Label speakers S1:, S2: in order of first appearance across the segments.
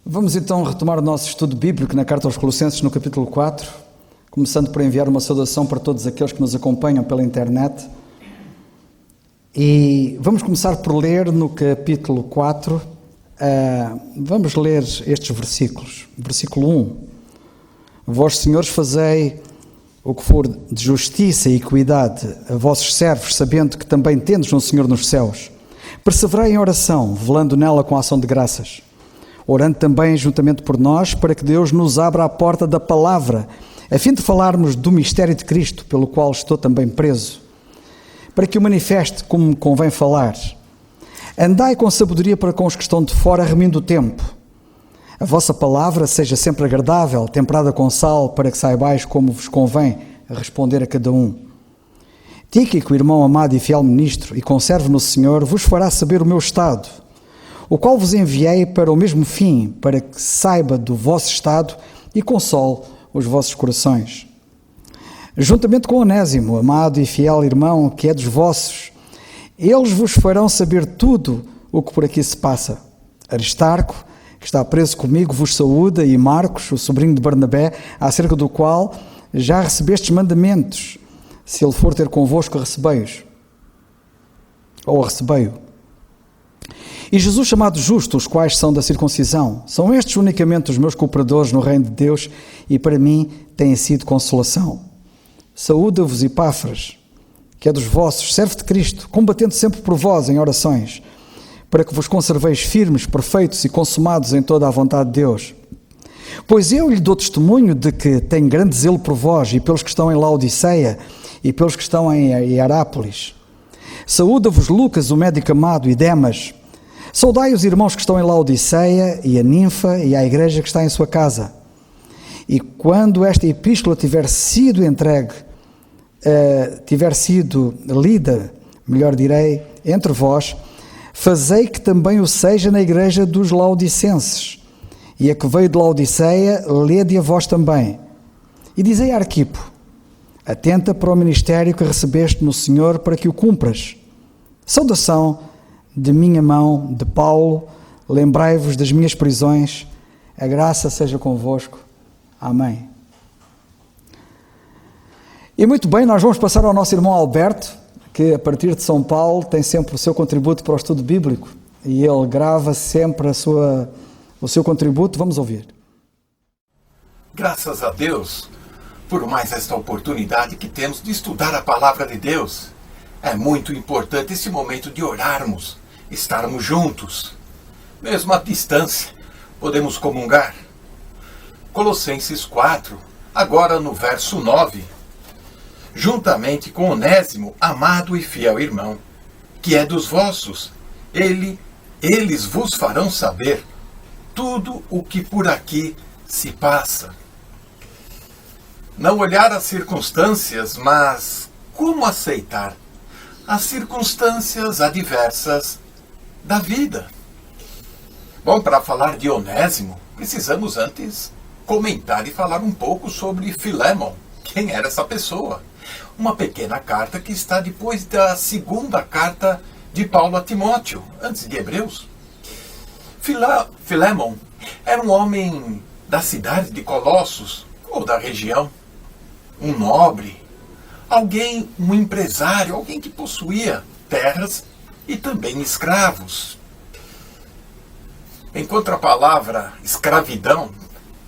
S1: Vamos então retomar o nosso estudo bíblico na Carta aos Colossenses, no capítulo 4, começando por enviar uma saudação para todos aqueles que nos acompanham pela internet. E vamos começar por ler no capítulo 4, vamos ler estes versículos. Versículo 1. Vós, senhores, fazei o que for de justiça e equidade a vossos servos, sabendo que também tendes um Senhor nos céus. Perseverai em oração, velando nela com ação de graças. Orando também juntamente por nós, para que Deus nos abra a porta da palavra, a fim de falarmos do mistério de Cristo, pelo qual estou também preso, para que o manifeste como me convém falar. Andai com sabedoria para com os que estão de fora, remindo o tempo. A vossa palavra seja sempre agradável, temperada com sal, para que saibais como vos convém responder a cada um. Tíquico, irmão amado e fiel ministro, e conservo no Senhor, vos fará saber o meu estado, o qual vos enviei para o mesmo fim, para que saiba do vosso estado e console os vossos corações. Juntamente com Onésimo, amado e fiel irmão, que é dos vossos, eles vos farão saber tudo o que por aqui se passa. Aristarco, que está preso comigo, vos saúda, e Marcos, o sobrinho de Barnabé, acerca do qual já recebestes mandamentos. Se ele for ter convosco, recebei-os. Ou recebei-o. E Jesus chamado justo, os quais são da circuncisão. São estes unicamente os meus cooperadores no reino de Deus, e para mim têm sido consolação. Saúda-vos Epáfras, que é dos vossos, servo de Cristo, combatendo sempre por vós em orações, para que vos conserveis firmes, perfeitos e consumados em toda a vontade de Deus. Pois eu lhe dou testemunho de que tenho grande zelo por vós e pelos que estão em Laodiceia e pelos que estão em Hierápolis. Saúda-vos Lucas, o médico amado, e Demas. Saudai os irmãos que estão em Laodiceia e a Ninfa e a igreja que está em sua casa. E quando esta epístola tiver sido entregue, tiver sido lida, melhor direi, entre vós, fazei que também o seja na igreja dos Laodicenses. E a que veio de Laodiceia, lede a vós também. E dizei a Arquipo, atenta para o ministério que recebeste no Senhor, para que o cumpras. Saudação de minha mão, de Paulo, lembrai-vos das minhas prisões, a graça seja convosco. Amém. E muito bem, nós vamos passar ao nosso irmão Alberto, que a partir de São Paulo tem sempre o seu contributo para o estudo bíblico, e ele grava sempre o seu contributo. Vamos ouvir.
S2: Graças a Deus por mais esta oportunidade que temos de estudar a palavra de Deus. É muito importante esse momento de orarmos, estarmos juntos. Mesmo à distância, podemos comungar. Colossenses 4, agora no verso 9. Juntamente com Onésimo, amado e fiel irmão, que é dos vossos, eles vos farão saber tudo o que por aqui se passa. Não olhar as circunstâncias, mas como aceitar as circunstâncias adversas da vida. Bom, para falar de Onésimo, precisamos antes comentar e falar um pouco sobre Filémon. Quem era essa pessoa? Uma pequena carta que está depois da segunda carta de Paulo a Timóteo, antes de Hebreus. Filémon era um homem da cidade de Colossos, ou da região, um nobre, um empresário, alguém que possuía terras e também escravos. Enquanto a palavra escravidão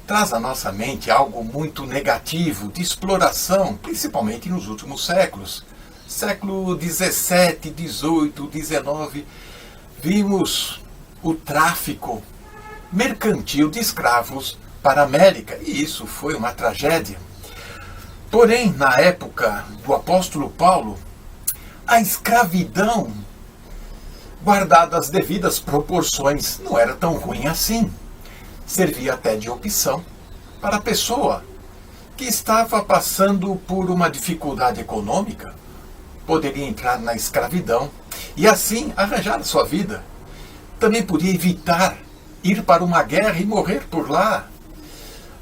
S2: traz à nossa mente algo muito negativo, de exploração, principalmente nos últimos séculos. Século 17, 18, 19, vimos o tráfico mercantil de escravos para a América, e isso foi uma tragédia. Porém, na época do apóstolo Paulo, a escravidão, guardada as devidas proporções, não era tão ruim assim. Servia até de opção para a pessoa que estava passando por uma dificuldade econômica, poderia entrar na escravidão e assim arranjar a sua vida. Também podia evitar ir para uma guerra e morrer por lá.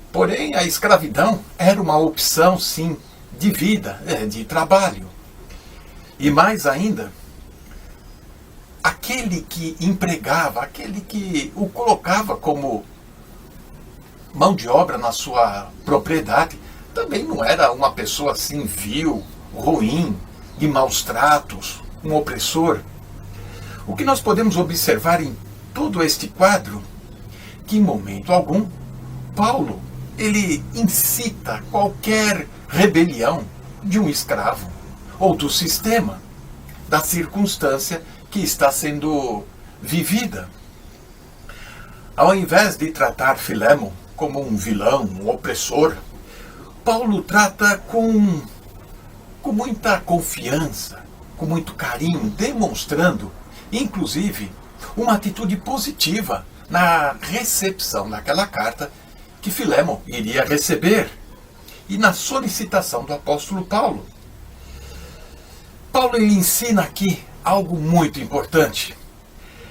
S2: Porém, a escravidão era uma opção, sim, de vida, de trabalho. E mais ainda, aquele que empregava, aquele que o colocava como mão de obra na sua propriedade, também não era uma pessoa assim vil, ruim, de maus tratos, um opressor. O que nós podemos observar em todo este quadro, que em momento algum, Paulo, ele incita qualquer rebelião de um escravo, ou do sistema, da circunstância que está sendo vivida. Ao invés de tratar Filémon como um vilão, um opressor, Paulo trata com muita confiança, com muito carinho, demonstrando, inclusive, uma atitude positiva na recepção daquela carta que Filémon iria receber e na solicitação do apóstolo Paulo. Paulo ele ensina aqui algo muito importante.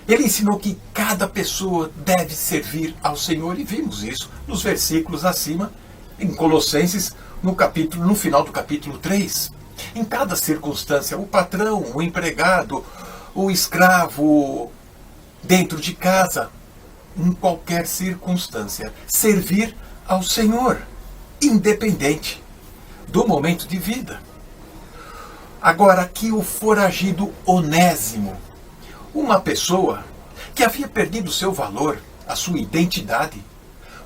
S2: Ele ensinou que cada pessoa deve servir ao Senhor, e vimos isso nos versículos acima, em Colossenses, no final do capítulo 3. Em cada circunstância, o patrão, o empregado, o escravo, dentro de casa, em qualquer circunstância, servir ao Senhor, independente do momento de vida. Agora, aqui o foragido Onésimo, uma pessoa que havia perdido seu valor, a sua identidade,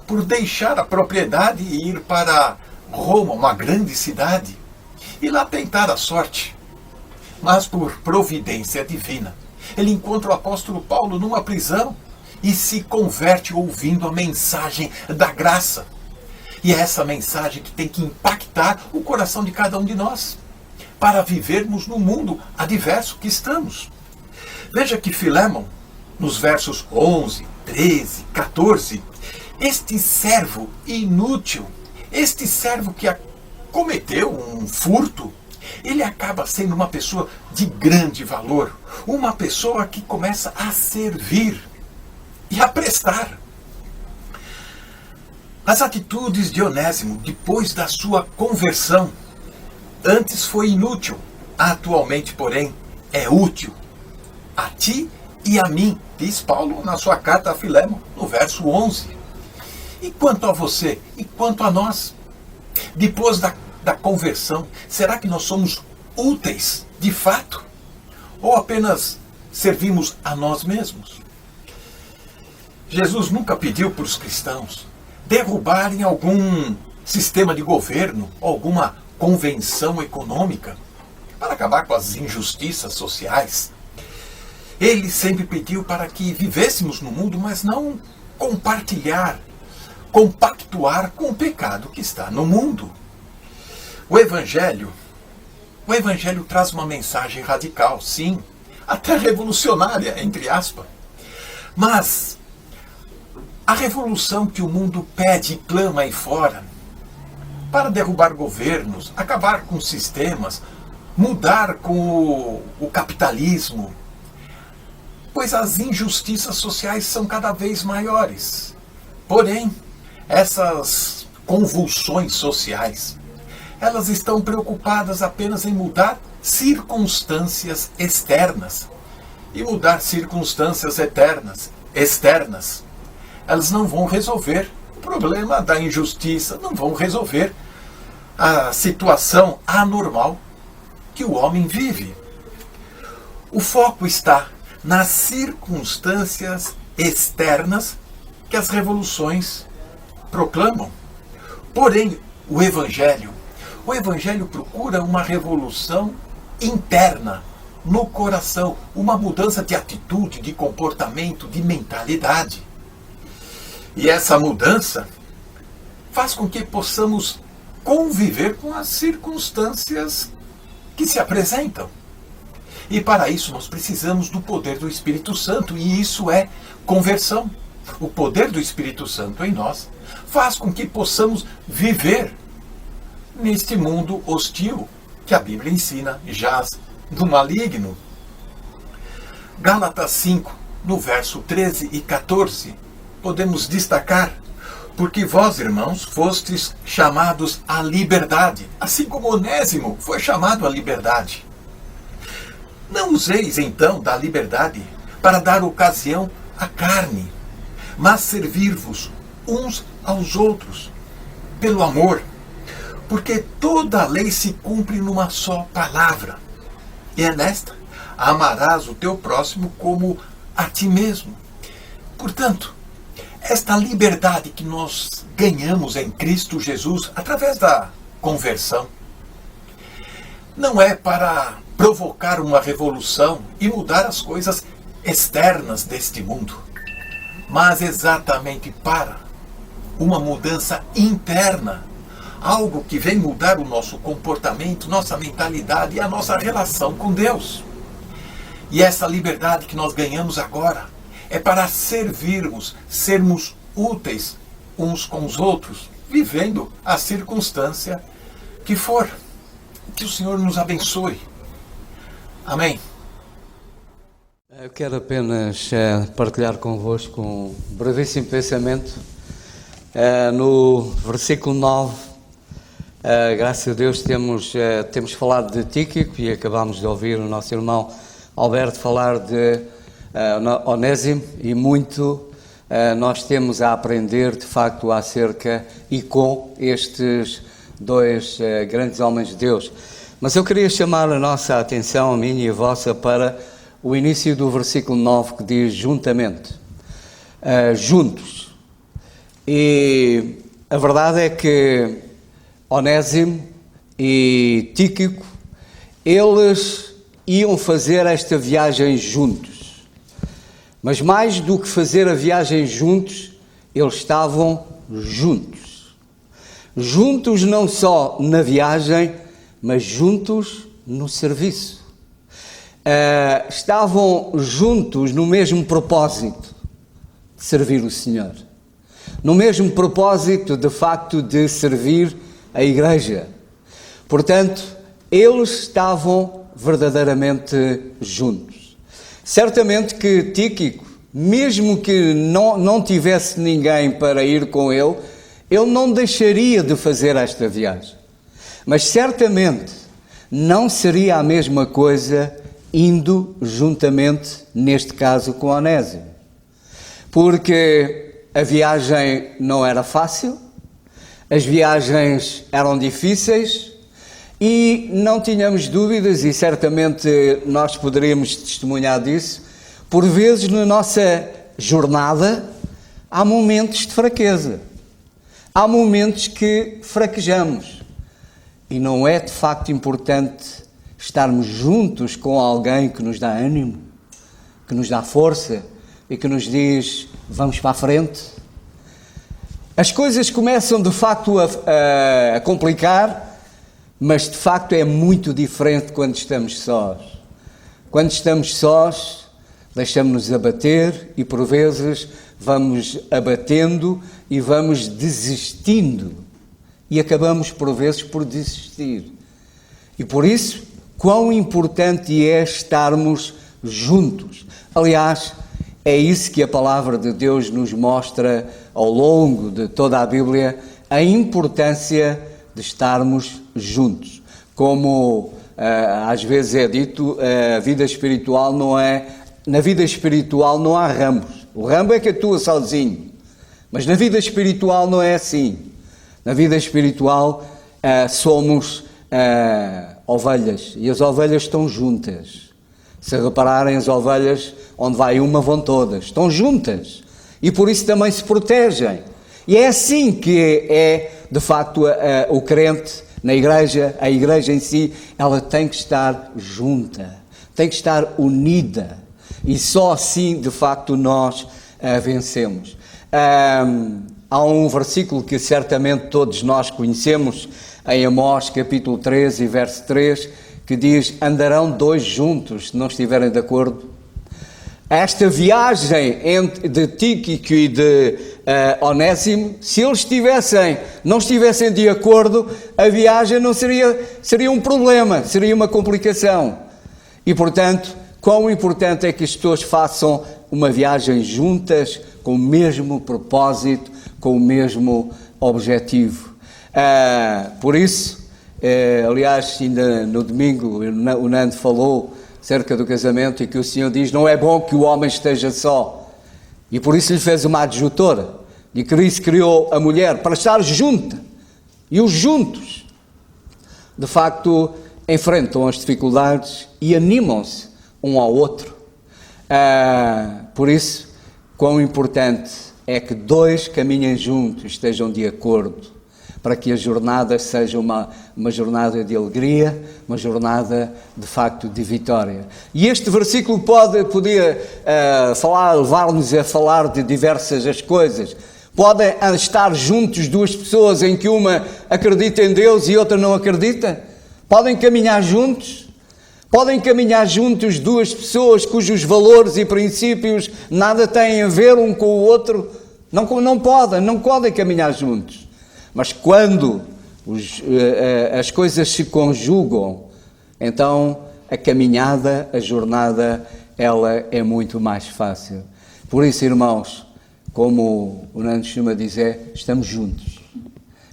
S2: por deixar a propriedade e ir para Roma, uma grande cidade, e lá tentar a sorte. Mas por providência divina, ele encontra o apóstolo Paulo numa prisão e se converte ouvindo a mensagem da graça. E é essa mensagem que tem que impactar o coração de cada um de nós, para vivermos no mundo adverso que estamos. Veja que Filémon, nos versos 11, 13, 14, este servo inútil, este servo que cometeu um furto, ele acaba sendo uma pessoa de grande valor, uma pessoa que começa a servir e a prestar. As atitudes de Onésimo, depois da sua conversão, antes foi inútil, atualmente, porém, é útil a ti e a mim, diz Paulo na sua carta a Filémon, no verso 11. E quanto a você, e quanto a nós? Depois da conversão, será que nós somos úteis, de fato? Ou apenas servimos a nós mesmos? Jesus nunca pediu para os cristãos derrubarem algum sistema de governo, alguma convenção econômica, para acabar com as injustiças sociais. Ele sempre pediu para que vivêssemos no mundo, mas não compactuar com o pecado que está no mundo. O Evangelho traz uma mensagem radical, sim, até revolucionária, entre aspas. Mas a revolução que o mundo pede e clama aí fora, para derrubar governos, acabar com sistemas, mudar com o capitalismo, pois as injustiças sociais são cada vez maiores. Porém, essas convulsões sociais, elas estão preocupadas apenas em mudar circunstâncias externas. E mudar circunstâncias externas, elas não vão resolver o problema da injustiça, não vão resolver a situação anormal que o homem vive. O foco está nas circunstâncias externas que as revoluções proclamam. Porém, o Evangelho procura uma revolução interna, no coração, uma mudança de atitude, de comportamento, de mentalidade. E essa mudança faz com que possamos conviver com as circunstâncias que se apresentam. E para isso nós precisamos do poder do Espírito Santo, e isso é conversão. O poder do Espírito Santo em nós faz com que possamos viver neste mundo hostil que a Bíblia ensina jaz do maligno. Gálatas 5, no verso 13 e 14, podemos destacar: porque vós, irmãos, fostes chamados à liberdade, assim como Onésimo foi chamado à liberdade. Não useis, então, da liberdade para dar ocasião à carne, mas servir-vos uns aos outros, pelo amor, porque toda a lei se cumpre numa só palavra. E é nesta: amarás o teu próximo como a ti mesmo. Portanto, esta liberdade que nós ganhamos em Cristo Jesus através da conversão não é para provocar uma revolução e mudar as coisas externas deste mundo, mas exatamente para uma mudança interna, algo que vem mudar o nosso comportamento, nossa mentalidade e a nossa relação com Deus. E essa liberdade que nós ganhamos agora é para servirmos, sermos úteis uns com os outros, vivendo a circunstância que for. Que o Senhor nos abençoe. Amém.
S3: Eu quero apenas partilhar convosco um brevíssimo pensamento. No versículo 9, graças a Deus temos falado de Tíquico e acabámos de ouvir o nosso irmão Alberto falar de Onésimo, e muito nós temos a aprender de facto acerca e com estes dois grandes homens de Deus. Mas eu queria chamar a nossa atenção, a minha e a vossa, para o início do versículo 9, que diz juntamente, juntos. E a verdade é que Onésimo e Tíquico, eles iam fazer esta viagem juntos. Mas mais do que fazer a viagem juntos, eles estavam juntos. Juntos não só na viagem, mas juntos no serviço. Estavam juntos no mesmo propósito de servir o Senhor. No mesmo propósito, de facto, de servir a Igreja. Portanto, eles estavam verdadeiramente juntos. Certamente que Tíquico, mesmo que não tivesse ninguém para ir com ele não deixaria de fazer esta viagem. Mas certamente não seria a mesma coisa indo juntamente, neste caso, com Onésimo. Porque a viagem não era fácil, as viagens eram difíceis e não tínhamos dúvidas, e certamente nós poderíamos testemunhar disso, por vezes na nossa jornada há momentos de fraqueza, há momentos que fraquejamos e não é de facto importante estarmos juntos com alguém que nos dá ânimo, que nos dá força e que nos diz vamos para a frente. As coisas começam de facto a complicar, mas de facto é muito diferente quando estamos sós. Quando estamos sós, deixamos-nos abater e por vezes vamos abatendo e vamos desistindo e acabamos por vezes por desistir. E por isso, quão importante é estarmos juntos. Aliás, é isso que a palavra de Deus nos mostra ao longo de toda a Bíblia, a importância de estarmos juntos. Como às vezes é dito, a vida espiritual na vida espiritual não há ramos. O ramo é que atua sozinho, mas na vida espiritual não é assim. Na vida espiritual somos ovelhas e as ovelhas estão juntas. Se repararem, as ovelhas, onde vai uma vão todas, estão juntas e por isso também se protegem. E é assim que é de facto o crente na igreja, a igreja em si, ela tem que estar junta, tem que estar unida e só assim de facto nós vencemos. Há um versículo que certamente todos nós conhecemos, em Amós capítulo 13 verso 3, que diz: andarão dois juntos se não estiverem de acordo. Esta viagem de Tíquico e de Onésimo, se eles não estivessem de acordo, a viagem não seria um problema, seria uma complicação. E portanto, quão importante é que as pessoas façam uma viagem juntas, com o mesmo propósito, com o mesmo objetivo. Por isso, aliás, ainda no domingo o Nando falou acerca do casamento e que o Senhor diz, não é bom que o homem esteja só. E por isso lhe fez uma adjutora, E Cristo criou a mulher para estar junta. E os juntos, de facto, enfrentam as dificuldades e animam-se um ao outro. Por isso, quão importante é que dois caminhem juntos, estejam de acordo, para que a jornada seja uma jornada de alegria, uma jornada, de facto, de vitória. E este versículo podia levar-nos a falar de diversas as coisas. Podem estar juntos duas pessoas em que uma acredita em Deus e outra não acredita? Podem caminhar juntos? Podem caminhar juntos duas pessoas cujos valores e princípios nada têm a ver um com o outro? Não podem caminhar juntos. Mas quando as coisas se conjugam, então a caminhada, a jornada, ela é muito mais fácil. Por isso, irmãos, como o Nando costuma dizer, estamos juntos.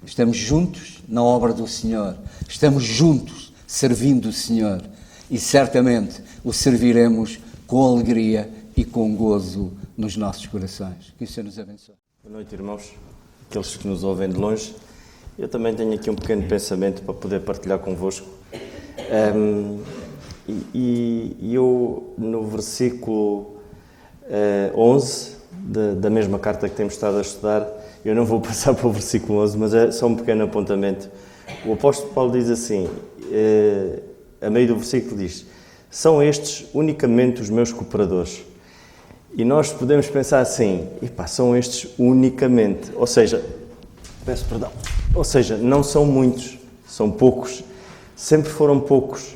S3: Estamos juntos na obra do Senhor. Estamos juntos servindo o Senhor. E certamente o serviremos com alegria e com gozo nos nossos corações. Que o Senhor nos abençoe.
S4: Boa noite, irmãos, aqueles que nos ouvem de longe. Eu também tenho aqui um pequeno pensamento para poder partilhar convosco. Eu, no versículo 11 da mesma carta que temos estado a estudar, eu não vou passar para o versículo 11, mas é só um pequeno apontamento. O apóstolo Paulo diz assim, a meio do versículo diz: são estes unicamente os meus cooperadores. E nós podemos pensar assim, são estes unicamente, ou seja, peço perdão, ou seja, não são muitos, são poucos, sempre foram poucos,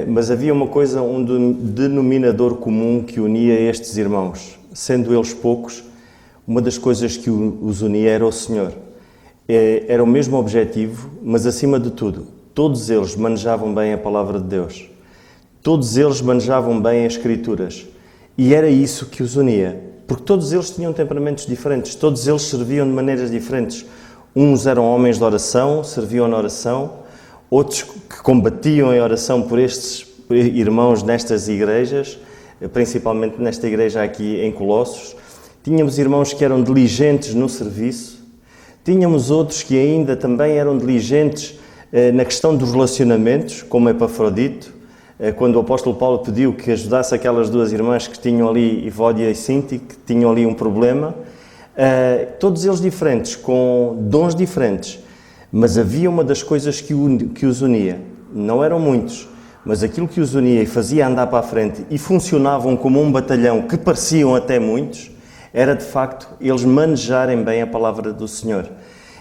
S4: mas havia uma coisa, um denominador comum que unia estes irmãos, sendo eles poucos, uma das coisas que os unia era o Senhor, era o mesmo objetivo, mas acima de tudo, todos eles manejavam bem a palavra de Deus, todos eles manejavam bem as Escrituras. E era isso que os unia, porque todos eles tinham temperamentos diferentes, todos eles serviam de maneiras diferentes. Uns eram homens de oração, serviam na oração, outros que combatiam em oração por estes irmãos nestas igrejas, principalmente nesta igreja aqui em Colossos. Tínhamos irmãos que eram diligentes no serviço, tínhamos outros que ainda também eram diligentes na questão dos relacionamentos, como Epafrodito, quando o apóstolo Paulo pediu que ajudasse aquelas duas irmãs que tinham ali, Evódia e Sinti, que tinham ali um problema, todos eles diferentes, com dons diferentes, mas havia uma das coisas que os unia. Não eram muitos, mas aquilo que os unia e fazia andar para a frente e funcionavam como um batalhão que pareciam até muitos, era de facto eles manejarem bem a palavra do Senhor.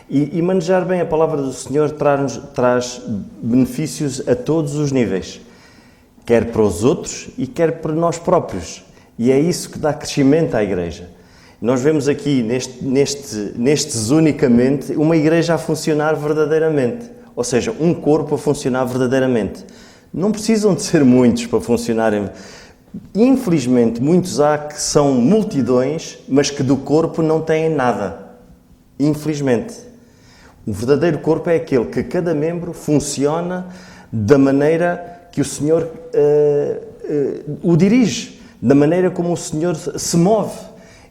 S4: E manejar bem a palavra do Senhor traz benefícios a todos os níveis, quer para os outros e quer para nós próprios. E é isso que dá crescimento à igreja. Nós vemos aqui, nestes unicamente, uma igreja a funcionar verdadeiramente. Ou seja, um corpo a funcionar verdadeiramente. Não precisam de ser muitos para funcionarem. Infelizmente, muitos há que são multidões, mas que do corpo não têm nada. Infelizmente. O verdadeiro corpo é aquele que cada membro funciona da maneira que o Senhor o dirige, da maneira como o Senhor se move.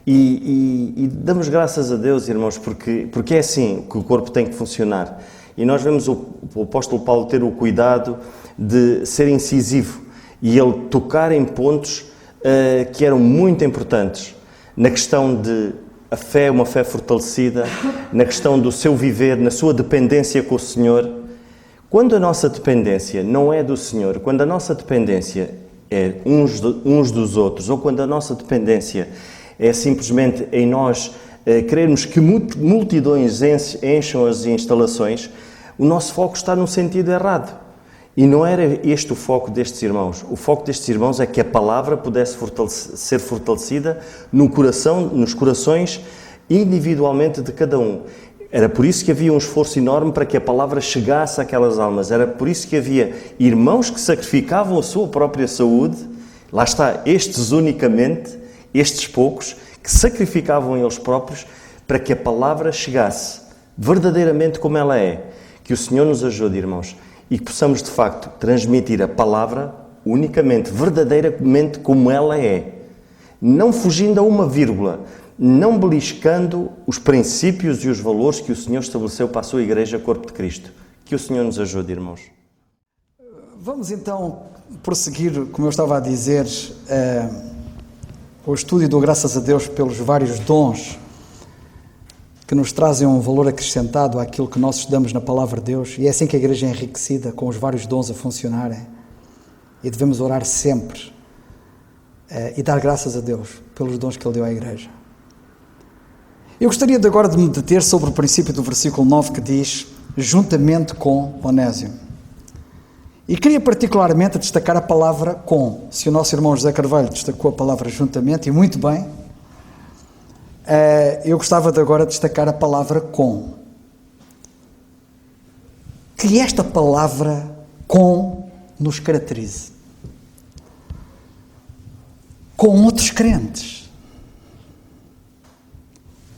S4: E damos graças a Deus, irmãos, porque é assim que o corpo tem que funcionar. E nós vemos o apóstolo Paulo ter o cuidado de ser incisivo e ele tocar em pontos que eram muito importantes, na questão de a fé, uma fé fortalecida, na questão do seu viver, na sua dependência com o Senhor. Quando a nossa dependência não é do Senhor, quando a nossa dependência é uns dos outros, ou quando a nossa dependência é simplesmente em nós querermos que multidões encham as instalações, o nosso foco está no sentido errado. E não era este o foco destes irmãos. O foco destes irmãos é que a palavra pudesse ser fortalecida nos corações individualmente de cada um. Era por isso que havia um esforço enorme para que a palavra chegasse àquelas almas. Era por isso que havia irmãos que sacrificavam a sua própria saúde. Lá está, estes unicamente, estes poucos, que sacrificavam eles próprios para que a palavra chegasse verdadeiramente como ela é. Que o Senhor nos ajude, irmãos, e que possamos de facto transmitir a palavra unicamente, verdadeiramente como ela é. Não fugindo a uma vírgula, não beliscando os princípios e os valores que o Senhor estabeleceu para a sua Igreja, Corpo de Cristo. Que o Senhor nos ajude, irmãos.
S1: Vamos então prosseguir, como eu estava a dizer, o estudo e dou graças a Deus pelos vários dons que nos trazem um valor acrescentado àquilo que nós estudamos na Palavra de Deus, e é assim que a Igreja é enriquecida, com os vários dons a funcionarem, e devemos orar sempre e dar graças a Deus pelos dons que Ele deu à Igreja. Eu gostaria agora de me deter sobre o princípio do versículo 9 que diz, juntamente com Onésimo. E queria particularmente destacar a palavra com. Se o nosso irmão José Carvalho destacou a palavra juntamente, e muito bem, eu gostava de agora destacar a palavra com. Que esta palavra com nos caracterize. Com outros crentes.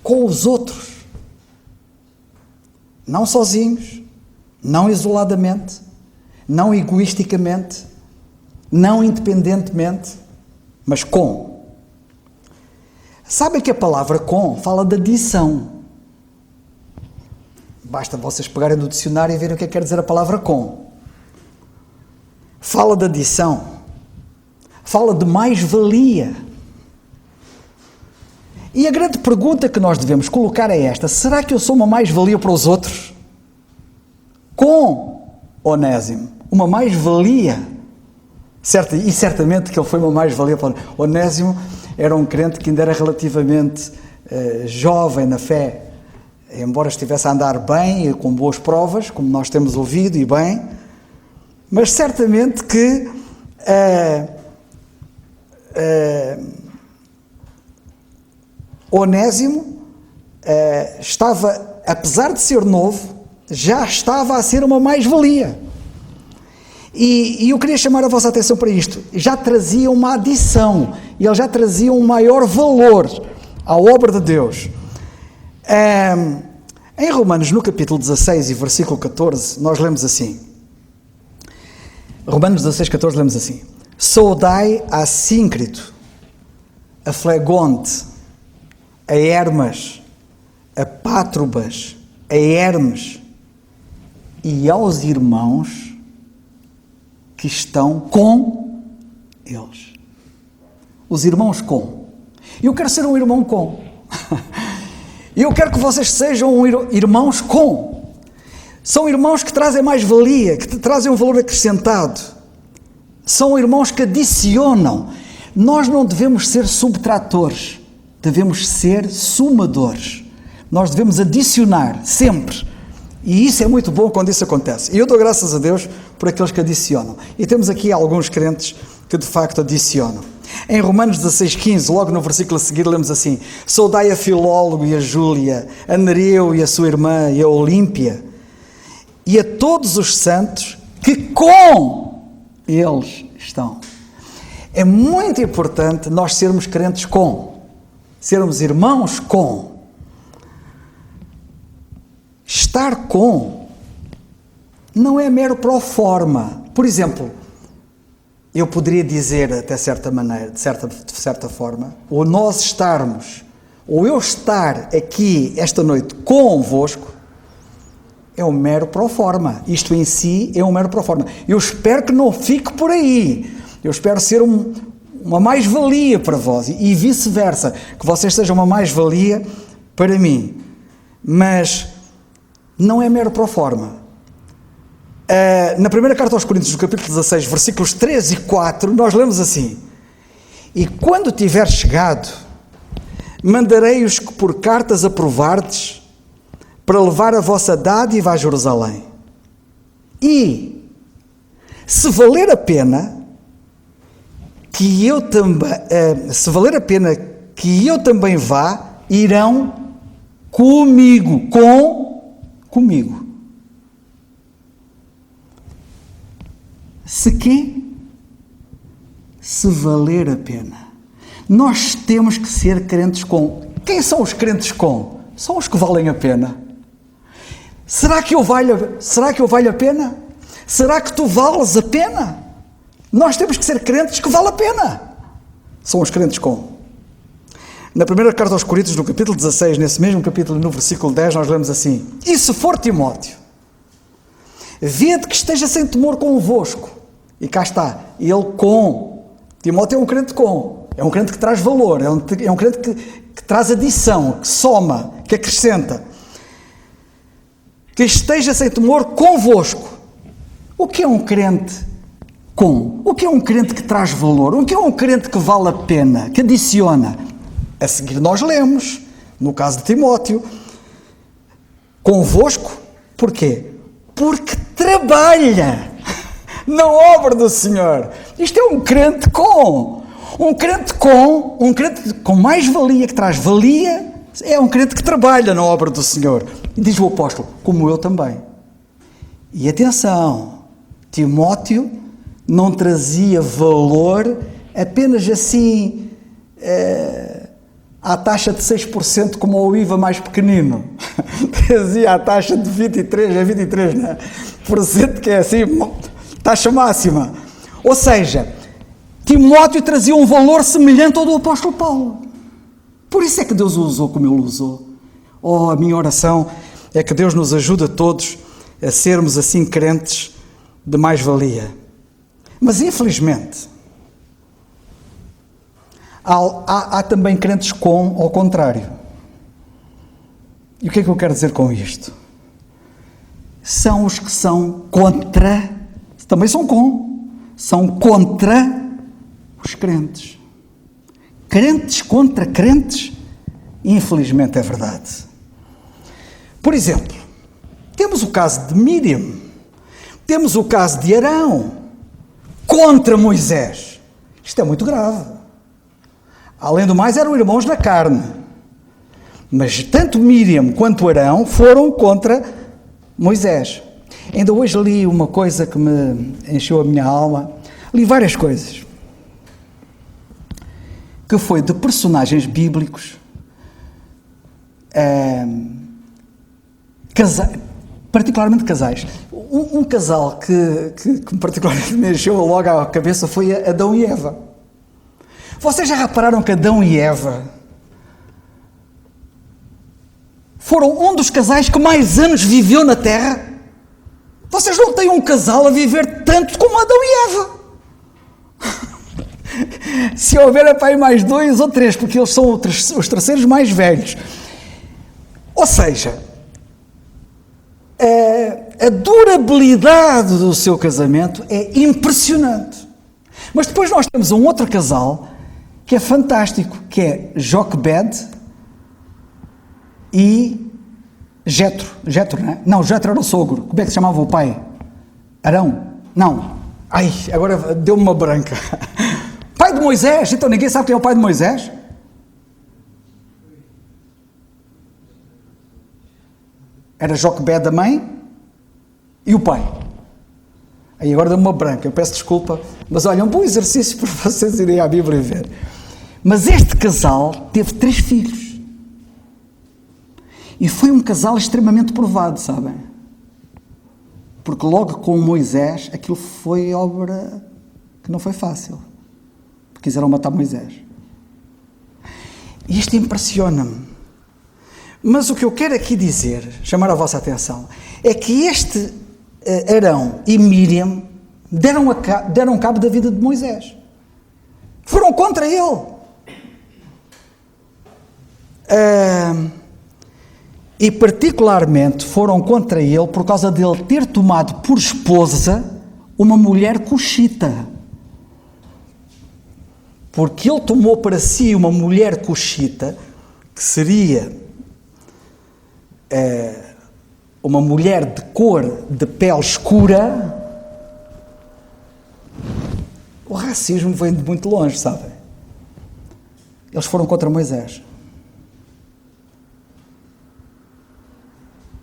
S1: Com os outros. Não sozinhos, não isoladamente, não egoisticamente, não independentemente, mas com. Sabem que a palavra com fala de adição. Basta vocês pegarem no dicionário e verem o que quer dizer a palavra com. Fala de adição. Fala de mais-valia. E a grande pergunta que nós devemos colocar é esta: será que eu sou uma mais-valia para os outros? Com Onésimo, uma mais-valia. Certo, e certamente que ele foi uma mais-valia para Onésimo. Era um crente que ainda era relativamente jovem na fé, embora estivesse a andar bem e com boas provas, como nós temos ouvido e bem, mas certamente que Onésimo estava, apesar de ser novo, já estava a ser uma mais-valia. E eu queria chamar a vossa atenção para isto. Já trazia uma adição, e ele já trazia um maior valor à obra de Deus. Em Romanos, no capítulo 16 e versículo 14, nós lemos assim. Romanos 16, 14, lemos assim. Saudai a Síncrito, a Flegonte, a Hermas, a Pátrobas, a Hermes e aos irmãos que estão com eles. Os irmãos com. Eu quero ser um irmão com. Eu quero que vocês sejam irmãos com. São irmãos que trazem mais-valia, que trazem um valor acrescentado. São irmãos que adicionam. Nós não devemos ser subtratores, devemos ser somadores. Nós devemos adicionar sempre. E isso é muito bom quando isso acontece. E eu dou graças a Deus por aqueles que adicionam. E temos aqui alguns crentes que de facto adicionam. Em Romanos 16,15, logo no versículo a seguir, lemos assim: saudai a Filólogo e a Júlia, a Nereu e a sua irmã e a Olímpia, e a todos os santos que com eles estão. É muito importante nós sermos crentes com, sermos irmãos com. Estar com não é mero pro forma. Por exemplo, eu poderia dizer até certa maneira, de certa forma, ou nós estarmos, ou eu estar aqui esta noite convosco, é um mero pro forma. Isto em si é um mero pro forma. Eu espero que não fique por aí. Eu espero ser uma mais-valia para vós e vice-versa, que vocês sejam uma mais-valia para mim. Mas não é mero pro forma. Na primeira carta aos Coríntios, no capítulo 16, versículos 3 e 4, nós lemos assim: e quando tiver chegado, mandarei-os por cartas a provar-te, para levar a vossa dádiva a Jerusalém. E, se valer a pena que eu também vá, irão comigo, comigo. Se valer a pena. Nós temos que ser crentes com. Quem são os crentes com? São os que valem a pena. Será que eu valho a pena? Será que tu vales a pena? Nós temos que ser crentes que valem a pena. São os crentes com. Na primeira carta aos Coríntios, no capítulo 16, nesse mesmo capítulo, no versículo 10, nós lemos assim: e se for Timóteo, vede que esteja sem temor convosco. E cá está, ele com. Timóteo é um crente com. É um crente que traz valor, é um crente que traz adição, que soma, que acrescenta. Que esteja sem temor convosco. O que é um crente com? O que é um crente que traz valor? O que é um crente que vale a pena, que adiciona? A seguir nós lemos, no caso de Timóteo, convosco, porquê? Porque trabalha na obra do Senhor. Isto é um crente com. Um crente com mais valia, que traz valia, é um crente que trabalha na obra do Senhor. E diz o apóstolo, como eu também. E atenção, Timóteo não trazia valor apenas assim, à taxa de 6%, como o IVA mais pequenino. Trazia a taxa de 23%, né? Por cento, que é assim, taxa máxima. Ou seja, Timóteo trazia um valor semelhante ao do apóstolo Paulo. Por isso é que Deus o usou como Ele o usou. Oh, a minha oração é que Deus nos ajude a todos a sermos assim crentes de mais-valia. Mas infelizmente, há também crentes com ao contrário. E o que é que eu quero dizer com isto? São os que são contra, também são contra os crentes. Crentes contra crentes, infelizmente é verdade. Por exemplo, temos o caso de Míriam, temos o caso de Arão, contra Moisés. Isto é muito grave. Além do mais, eram irmãos na carne. Mas tanto Míriam quanto Arão foram contra Moisés. Ainda hoje li uma coisa que me encheu a minha alma. Li várias coisas. Que foi de personagens bíblicos, particularmente casais. Um casal que particularmente me encheu logo à cabeça foi Adão e Eva. Vocês já repararam que Adão e Eva foram um dos casais que mais anos viveu na Terra? Vocês não têm um casal a viver tanto como Adão e Eva. Se houver é para aí mais 2 ou 3, porque eles são os terceiros mais velhos. Ou seja, a durabilidade do seu casamento é impressionante. Mas depois nós temos um outro casal que é fantástico, que é Joquebed e Jetro, não é? Não, Jetro era o sogro. Como é que se chamava o pai? Arão? Não. Ai, agora deu-me uma branca. Pai de Moisés. Então ninguém sabe quem é o pai de Moisés? Era Joquebed a mãe e o pai. Aí agora deu-me uma branca, eu peço desculpa, mas olha, um bom exercício para vocês irem à Bíblia e ver. Mas este casal teve 3 filhos. E foi um casal extremamente provado, sabem? Porque logo com Moisés, aquilo foi obra que não foi fácil. Quiseram matar Moisés. E isto impressiona-me. Mas o que eu quero aqui dizer, chamar a vossa atenção, é que este Arão e Míriam deram cabo da vida de Moisés. Foram contra ele. E particularmente foram contra ele por causa dele ter tomado por esposa uma mulher cuxita. Porque ele tomou para si uma mulher cuxita, que seria uma mulher de cor de pele escura. O racismo vem de muito longe, sabem? Eles foram contra Moisés.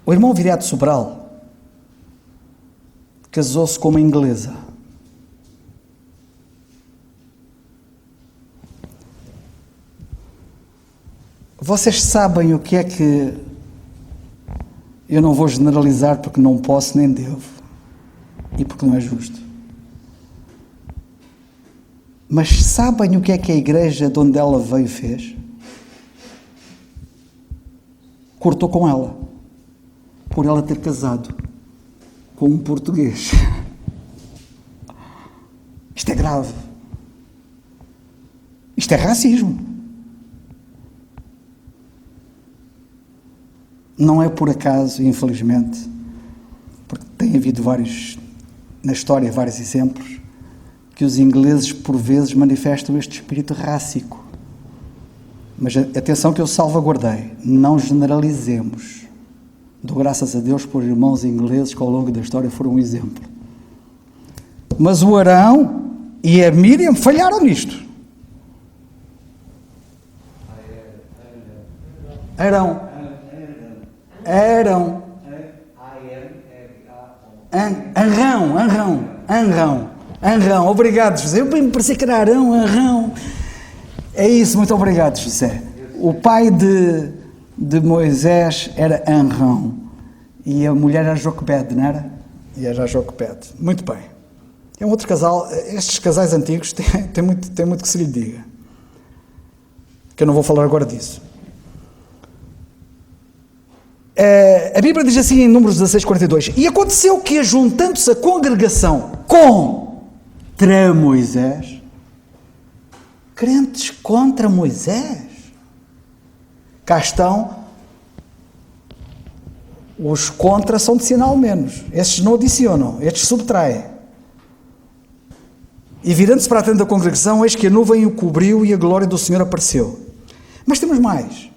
S1: O irmão Viriato Sobral casou-se com uma inglesa. Vocês sabem o que é que... Eu não vou generalizar porque não posso nem devo. E porque não é justo. Mas sabem o que é que a igreja de onde ela veio fez? cortou com ela, por ela ter casado com um português. Isto é grave. Isto é racismo. Não é por acaso, infelizmente, porque tem havido na história vários exemplos, que os ingleses por vezes manifestam este espírito rássico. Mas atenção que eu salvaguardei, não generalizemos. Dou graças a Deus por irmãos ingleses que ao longo da história foram um exemplo. Mas o Arão e a Miriam falharam nisto. Arão. Anrão. Obrigado, José. Eu bem me parecia que era Arão. É isso, muito obrigado, José. O pai de Moisés era Anrão e a mulher era Joquebede, não era? E era Joquebede. Muito bem. É um outro casal. Estes casais antigos têm muito que se lhe diga. Que eu não vou falar agora disso. A Bíblia diz assim em Números 16:42: e aconteceu que, ajuntando-se a congregação contra Moisés, crentes contra Moisés, cá estão, os contra são de sinal menos, estes não adicionam, estes subtraem. E virando-se para a tenda da congregação, eis que a nuvem o cobriu e a glória do Senhor apareceu. Mas temos mais,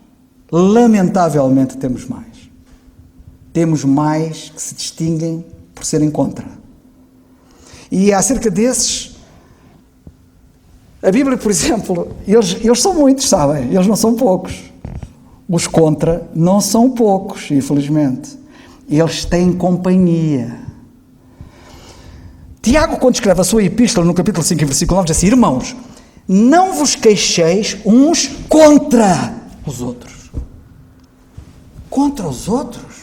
S1: lamentavelmente temos mais. Temos mais que se distinguem por serem contra. E acerca desses, a Bíblia, por exemplo, eles são muitos, sabem? Eles não são poucos. Os contra não são poucos, infelizmente. Eles têm companhia. Tiago, quando escreve a sua epístola, no capítulo 5, versículo 9, diz assim: irmãos, não vos queixeis uns contra os outros. Contra os outros?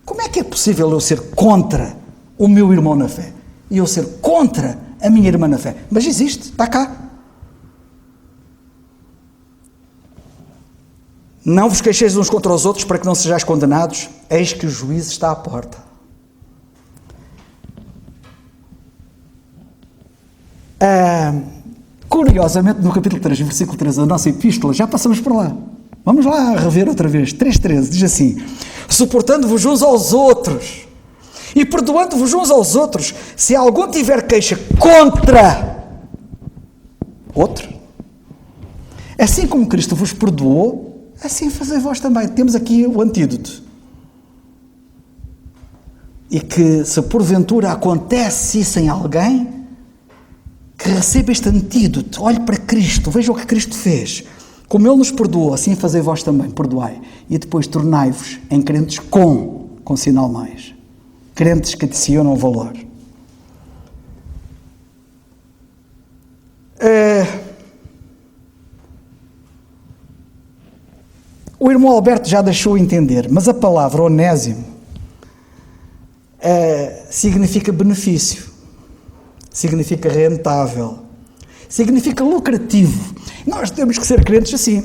S1: Como é que é possível eu ser contra o meu irmão na fé? E eu ser contra a minha irmã na fé? Mas existe, está cá. Não vos queixeis uns contra os outros para que não sejais condenados, eis que o juízo está à porta. Curiosamente, no capítulo 3, versículo 13 da nossa epístola, já passamos por lá. Vamos lá rever outra vez. 3:13 diz assim: suportando-vos uns aos outros e perdoando-vos uns aos outros, se algum tiver queixa contra outro, assim como Cristo vos perdoou, assim fazei vós também. Temos aqui o antídoto. E que, se porventura acontece isso em alguém, que receba este antídoto, olhe para Cristo, veja o que Cristo fez. Como Ele nos perdoou, assim fazei vós também, perdoai. E depois tornai-vos em crentes com sinal mais. Crentes que adicionam valor. O irmão Alberto já deixou entender, mas a palavra onésimo significa benefício, significa rentável, significa lucrativo. Nós temos que ser crentes assim,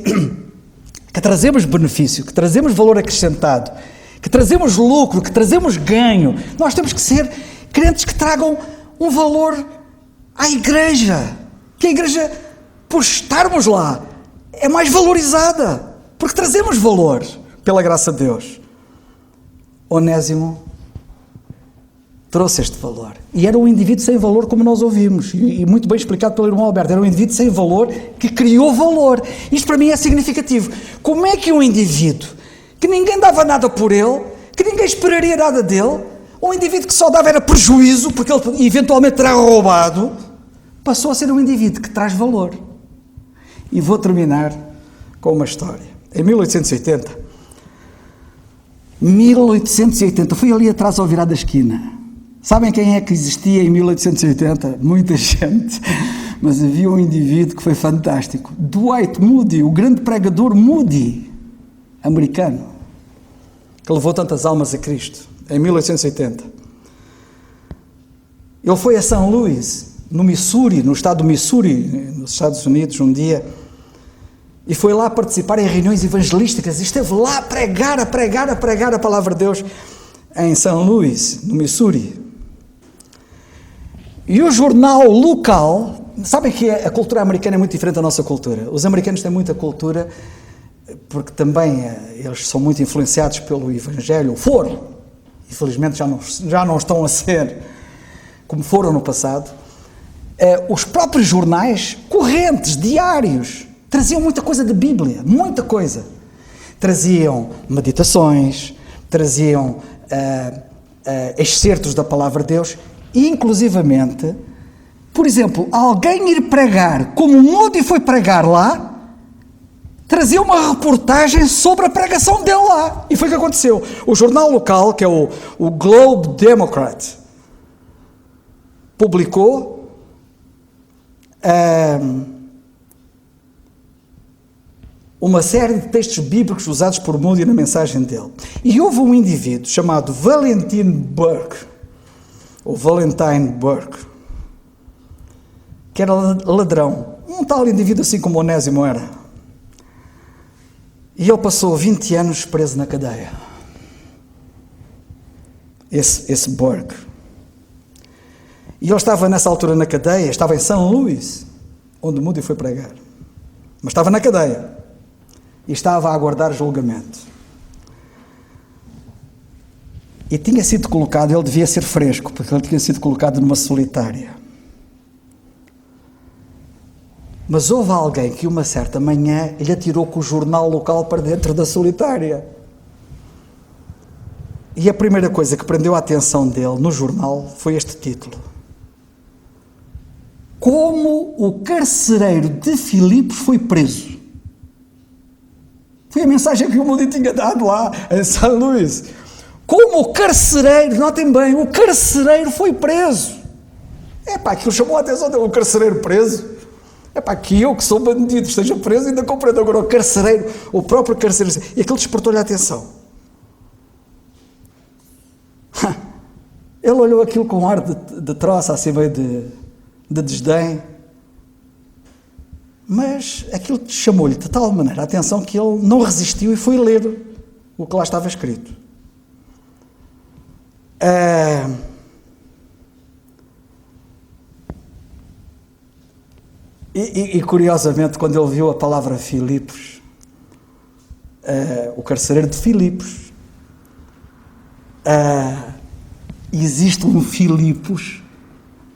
S1: que trazemos benefício, que trazemos valor acrescentado, que trazemos lucro, que trazemos ganho. Nós temos que ser crentes que tragam um valor à igreja, que a igreja, por estarmos lá, é mais valorizada, porque trazemos valor, pela graça de Deus. Onésimo trouxe este valor. E era um indivíduo sem valor, como nós ouvimos, e muito bem explicado pelo irmão Alberto. Era um indivíduo sem valor que criou valor. Isto para mim é significativo. Como é que um indivíduo que ninguém dava nada por ele, que ninguém esperaria nada dele, um indivíduo que só dava era prejuízo, porque ele eventualmente terá roubado, passou a ser um indivíduo que traz valor. E vou terminar com uma história. Em 1880, fui ali atrás ao virar da esquina. Sabem quem é que existia em 1880? Muita gente, mas havia um indivíduo que foi fantástico. Dwight Moody, o grande pregador Moody, americano, que levou tantas almas a Cristo, em 1880. Ele foi a São Louis, no Missouri, no estado do Missouri, nos Estados Unidos, um dia, E foi lá participar em reuniões evangelísticas e esteve lá a pregar a palavra de Deus em St. Louis, no Missouri. E o jornal local, sabem que a cultura americana é muito diferente da nossa cultura. Os americanos têm muita cultura, porque também eles são muito influenciados pelo Evangelho, foram, infelizmente já não estão a ser como foram no passado. Os próprios jornais correntes, diários, traziam muita coisa de Bíblia, muita coisa. Traziam meditações, traziam excertos da palavra de Deus, e inclusivamente, por exemplo, alguém ir pregar, como Moody foi pregar lá, trazia uma reportagem sobre a pregação dele lá. E foi o que aconteceu. O jornal local, que é o Globe Democrat, publicou uma série de textos bíblicos usados por Moody na mensagem dele. E houve um indivíduo chamado Valentine Burke, que era ladrão. Um tal indivíduo assim como Onésimo era. E ele passou 20 anos preso na cadeia. Esse Burke. E ele estava nessa altura na cadeia, estava em St. Louis, onde Moody foi pregar. Mas estava na cadeia. E estava a aguardar julgamento. E tinha sido colocado, ele devia ser fresco, porque ele tinha sido colocado numa solitária. Mas houve alguém que uma certa manhã lhe atirou com o jornal local para dentro da solitária. E a primeira coisa que prendeu a atenção dele no jornal foi este título: Como o carcereiro de Filipos foi preso. Foi a mensagem que o Moody tinha dado lá em St. Louis. Como o carcereiro, notem bem, o carcereiro foi preso. Aquilo chamou a atenção dele, o carcereiro preso. Que eu que sou bandido esteja preso, ainda compreendo agora o carcereiro, o próprio carcereiro. E aquilo despertou-lhe a atenção. Ele olhou aquilo com um ar de troça, assim meio de desdém. Mas aquilo chamou-lhe de tal maneira a atenção que ele não resistiu e foi ler o que lá estava escrito. E curiosamente, quando ele viu a palavra Filipos, o carcereiro de Filipos, existe um Filipos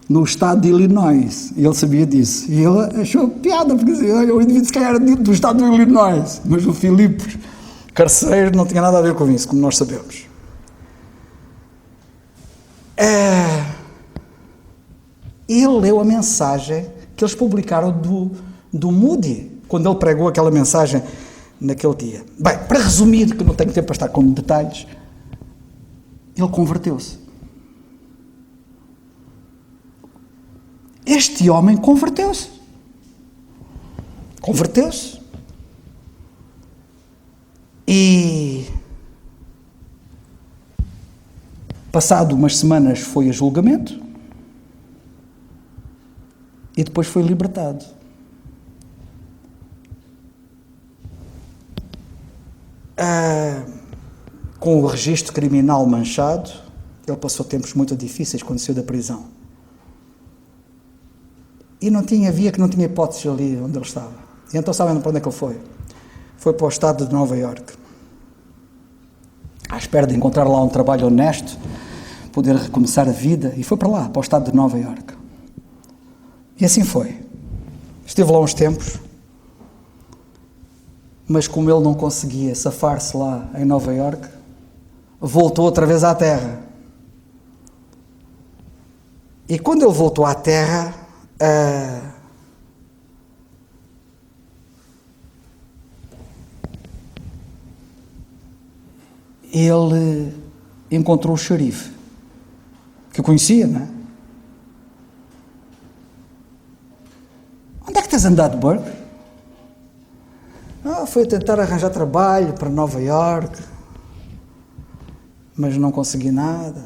S1: no estado de Illinois, e ele sabia disso, e ele achou piada, porque dizia, olha, o indivíduo se calhar do estado de Illinois, mas o Filipos, carcereiro, não tinha nada a ver com isso, como nós sabemos. Ele leu a mensagem que eles publicaram do Moody, quando ele pregou aquela mensagem naquele dia. Bem, para resumir, que não tenho tempo para estar com detalhes, ele converteu-se. Este homem converteu-se. E passado umas semanas foi a julgamento e depois foi libertado. Com o registro criminal manchado, ele passou tempos muito difíceis quando saiu da prisão. E não tinha hipótese ali onde ele estava. E então sabem para onde é que ele foi? Foi para o estado de Nova Iorque, à espera de encontrar lá um trabalho honesto, poder recomeçar a vida, e foi para lá, para o estado de Nova Iorque. E assim foi. Esteve lá uns tempos, mas como ele não conseguia safar-se lá em Nova Iorque, voltou outra vez à terra. E quando ele voltou à terra, ele encontrou o xerife, que o conhecia, não é? Onde é que tens andado, Burke? Fui tentar arranjar trabalho para Nova Iorque, mas não consegui nada.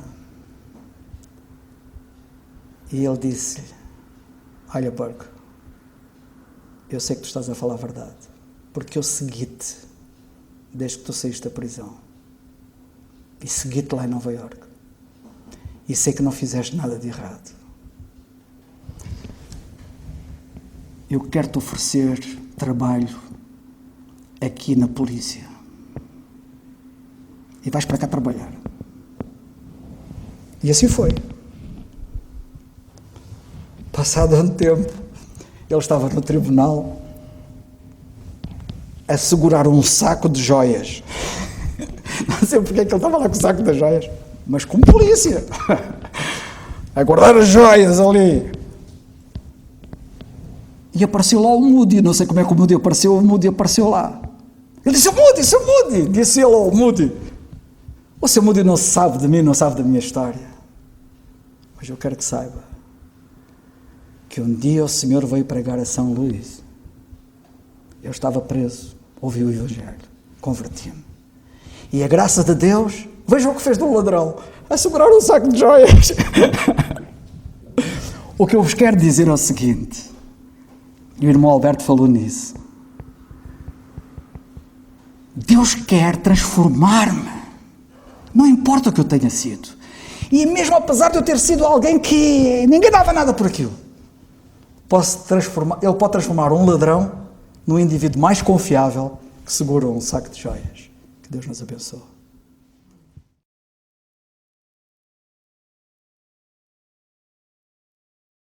S1: E ele disse-lhe: olha, Burke, eu sei que tu estás a falar a verdade. Porque eu segui-te desde que tu saíste da prisão. E segui-te lá em Nova Iorque. E sei que não fizeste nada de errado. Eu quero-te oferecer trabalho aqui na polícia. E vais para cá trabalhar. E assim foi. Passado um tempo, ele estava no tribunal a segurar um saco de joias. Não sei porque é que ele estava lá com o saco das joias, mas com polícia. A guardar as joias ali. E apareceu lá o Moody, não sei como é que o Moody apareceu lá. Ele disse, Seu Moody, disse ele ao Moody. O Seu Moody não sabe de mim, não sabe da minha história. Mas eu quero que saiba que um dia o Senhor veio pregar a São Luís. Eu estava preso, ouvi o Evangelho, converti-me. E a graça de Deus, veja o que fez do ladrão, a segurar um saco de joias. O que eu vos quero dizer é o seguinte, e o irmão Alberto falou nisso. Deus quer transformar-me, não importa o que eu tenha sido. E mesmo apesar de eu ter sido alguém que ninguém dava nada por aquilo, Ele pode transformar um ladrão num indivíduo mais confiável que segura um saco de joias. Que Deus nos abençoe.